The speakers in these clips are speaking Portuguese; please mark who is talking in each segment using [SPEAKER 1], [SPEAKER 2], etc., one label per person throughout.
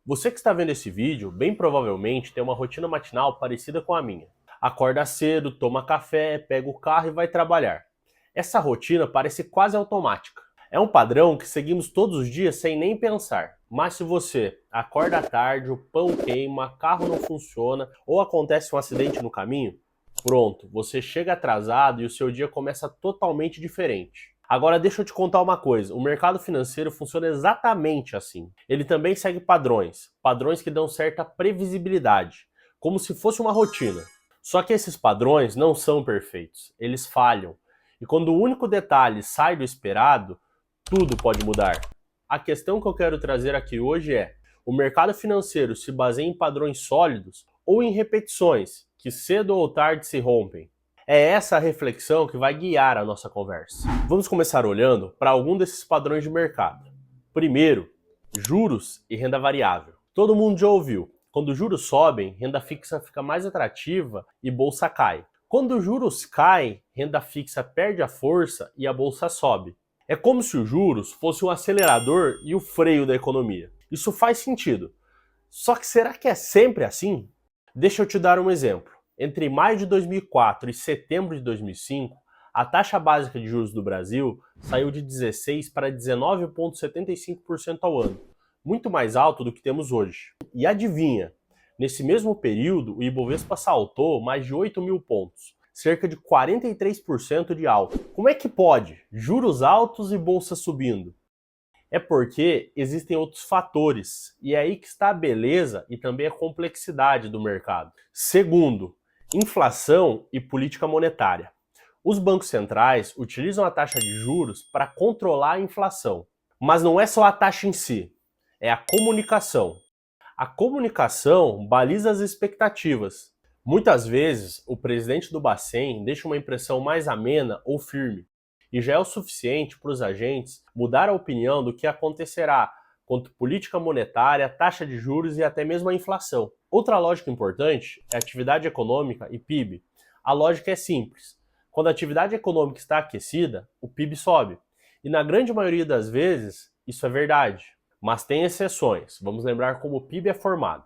[SPEAKER 1] Você que está vendo esse vídeo, bem provavelmente tem uma rotina matinal parecida com a minha. Acorda cedo, toma café, pega o carro e vai trabalhar. Essa rotina parece quase automática. É um padrão que seguimos todos os dias sem nem pensar. Mas se você acorda tarde, o pão queima, carro não funciona ou acontece um acidente no caminho, pronto, você chega atrasado e o seu dia começa totalmente diferente. Agora deixa eu te contar uma coisa, o mercado financeiro funciona exatamente assim. Ele também segue padrões que dão certa previsibilidade, como se fosse uma rotina. Só que esses padrões não são perfeitos, eles falham. E quando o único detalhe sai do esperado, tudo pode mudar. A questão que eu quero trazer aqui hoje é: o mercado financeiro se baseia em padrões sólidos ou em repetições que cedo ou tarde se rompem? É essa a reflexão que vai guiar a nossa conversa. Vamos começar olhando para algum desses padrões de mercado. Primeiro, juros e renda variável. Todo mundo já ouviu: quando os juros sobem, renda fixa fica mais atrativa e bolsa cai. Quando os juros caem, renda fixa perde a força e a bolsa sobe. É como se os juros fosse o acelerador e o freio da economia. Isso faz sentido. Só que será que é sempre assim? Deixa eu te dar um exemplo. Entre maio de 2004 e setembro de 2005, a taxa básica de juros do Brasil saiu de 16% para 19,75% ao ano, muito mais alto do que temos hoje. E adivinha, nesse mesmo período o Ibovespa saltou mais de 8 mil pontos, cerca de 43% de alta. Como é que pode? Juros altos e bolsa subindo? É porque existem outros fatores, e é aí que está a beleza e também a complexidade do mercado. Segundo, inflação e política monetária. Os bancos centrais utilizam a taxa de juros para controlar a inflação. Mas não é só a taxa em si, é a comunicação. A comunicação baliza as expectativas. Muitas vezes, o presidente do Bacen deixa uma impressão mais amena ou firme, e já é o suficiente para os agentes mudar a opinião do que acontecerá quanto política monetária, taxa de juros e até mesmo a inflação. Outra lógica importante é atividade econômica e PIB. A lógica é simples. Quando a atividade econômica está aquecida, o PIB sobe. E na grande maioria das vezes, isso é verdade. Mas tem exceções. Vamos lembrar como o PIB é formado.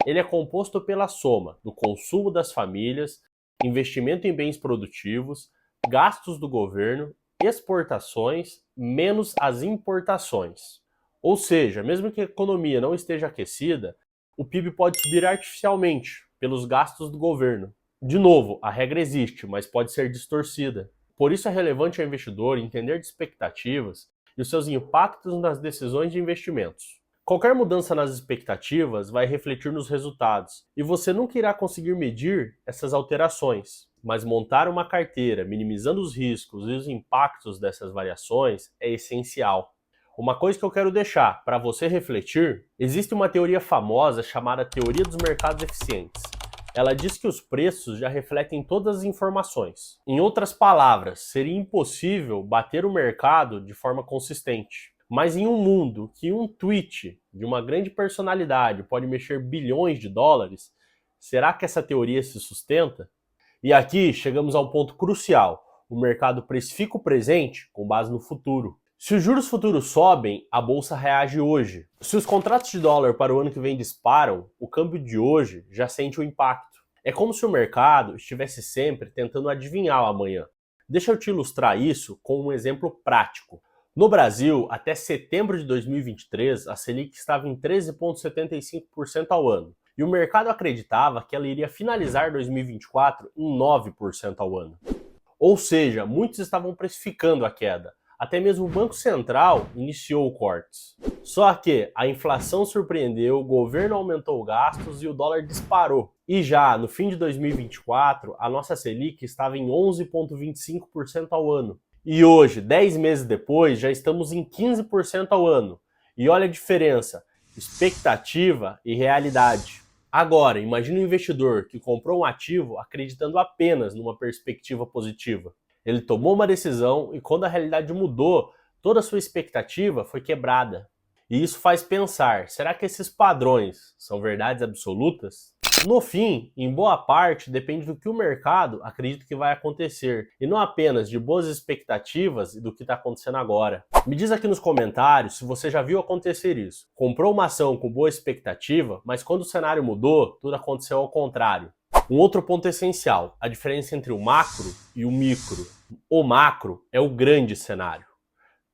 [SPEAKER 1] Ele é composto pela soma do consumo das famílias, investimento em bens produtivos, gastos do governo, exportações, menos as importações. Ou seja, mesmo que a economia não esteja aquecida, o PIB pode subir artificialmente pelos gastos do governo. De novo, a regra existe, mas pode ser distorcida. Por isso é relevante ao investidor entender de expectativas e os seus impactos nas decisões de investimentos. Qualquer mudança nas expectativas vai refletir nos resultados, e você nunca irá conseguir medir essas alterações. Mas montar uma carteira minimizando os riscos e os impactos dessas variações é essencial. Uma coisa que eu quero deixar para você refletir: existe uma teoria famosa chamada Teoria dos Mercados Eficientes. Ela diz que os preços já refletem todas as informações. Em outras palavras, seria impossível bater o mercado de forma consistente. Mas em um mundo que um tweet de uma grande personalidade pode mexer bilhões de dólares, será que essa teoria se sustenta? E aqui chegamos a um ponto crucial: o mercado precifica o presente com base no futuro. Se os juros futuros sobem, a bolsa reage hoje. Se os contratos de dólar para o ano que vem disparam, o câmbio de hoje já sente o impacto. É como se o mercado estivesse sempre tentando adivinhar o amanhã. Deixa eu te ilustrar isso com um exemplo prático. No Brasil, até setembro de 2023, a Selic estava em 13,75% ao ano. E o mercado acreditava que ela iria finalizar 2024 em 9% ao ano. Ou seja, muitos estavam precificando a queda. Até mesmo o Banco Central iniciou cortes. Só que a inflação surpreendeu, o governo aumentou gastos e o dólar disparou. E já no fim de 2024, a nossa Selic estava em 11,25% ao ano. E hoje, 10 meses depois, já estamos em 15% ao ano. E olha a diferença: expectativa e realidade. Agora, imagine um investidor que comprou um ativo acreditando apenas numa perspectiva positiva. Ele tomou uma decisão e quando a realidade mudou, toda a sua expectativa foi quebrada. E isso faz pensar: será que esses padrões são verdades absolutas? No fim, em boa parte, depende do que o mercado acredita que vai acontecer, e não apenas de boas expectativas e do que está acontecendo agora. Me diz aqui nos comentários se você já viu acontecer isso. Comprou uma ação com boa expectativa, mas quando o cenário mudou, tudo aconteceu ao contrário. Um outro ponto essencial, a diferença entre o macro e o micro. O macro é o grande cenário.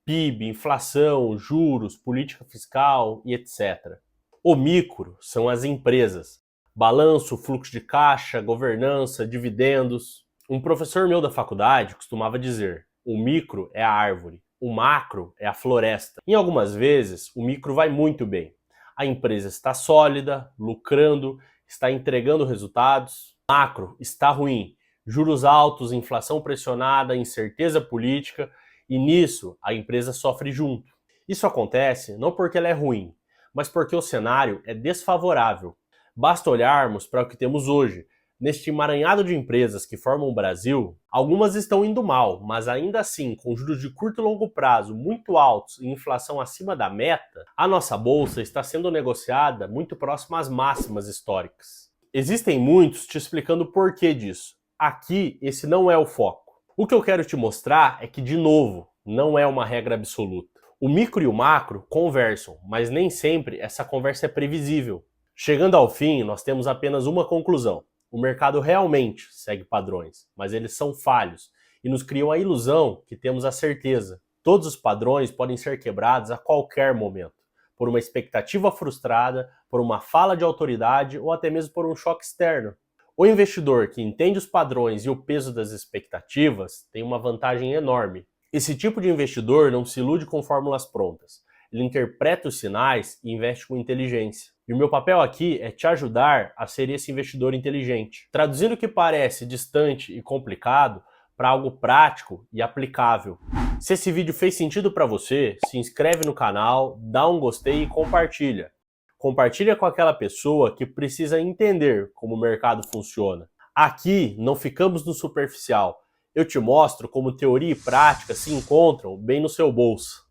[SPEAKER 1] PIB, inflação, juros, política fiscal e etc. O micro são as empresas. Balanço, fluxo de caixa, governança, dividendos. Um professor meu da faculdade costumava dizer: o micro é a árvore, o macro é a floresta. Em algumas vezes, o micro vai muito bem. A empresa está sólida, lucrando, está entregando resultados. O macro está ruim. Juros altos, inflação pressionada, incerteza política, e nisso a empresa sofre junto. Isso acontece não porque ela é ruim, mas porque o cenário é desfavorável. Basta olharmos para o que temos hoje. Neste emaranhado de empresas que formam o Brasil, algumas estão indo mal, mas ainda assim, com juros de curto e longo prazo muito altos e inflação acima da meta, a nossa bolsa está sendo negociada muito próxima às máximas históricas. Existem muitos te explicando o porquê disso. Aqui, esse não é o foco. O que eu quero te mostrar é que, de novo, não é uma regra absoluta. O micro e o macro conversam, mas nem sempre essa conversa é previsível. Chegando ao fim, nós temos apenas uma conclusão. O mercado realmente segue padrões, mas eles são falhos e nos criam a ilusão que temos a certeza. Todos os padrões podem ser quebrados a qualquer momento, por uma expectativa frustrada, por uma fala de autoridade ou até mesmo por um choque externo. O investidor que entende os padrões e o peso das expectativas tem uma vantagem enorme. Esse tipo de investidor não se ilude com fórmulas prontas. Ele interpreta os sinais e investe com inteligência. E o meu papel aqui é te ajudar a ser esse investidor inteligente, traduzindo o que parece distante e complicado para algo prático e aplicável. Se esse vídeo fez sentido para você, se inscreve no canal, dá um gostei e compartilha. Compartilha com aquela pessoa que precisa entender como o mercado funciona. Aqui não ficamos no superficial. Eu te mostro como teoria e prática se encontram bem no seu bolso.